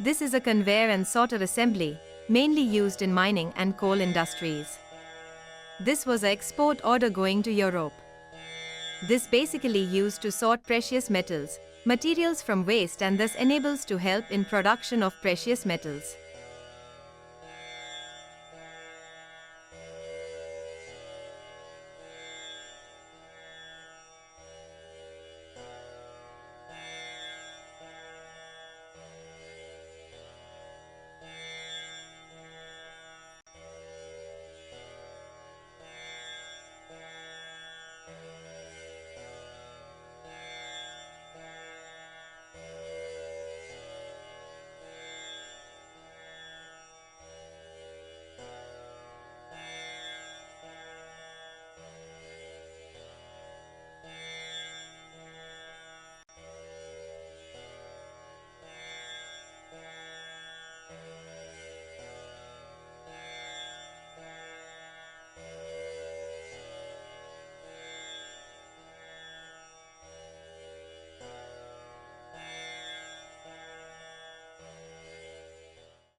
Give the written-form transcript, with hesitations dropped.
This is a conveyor and sorter assembly, mainly used in mining and coal industries. This was an export order going to Europe. This basically used to sort precious metals, materials from waste, and thus enables to help in production of precious metals.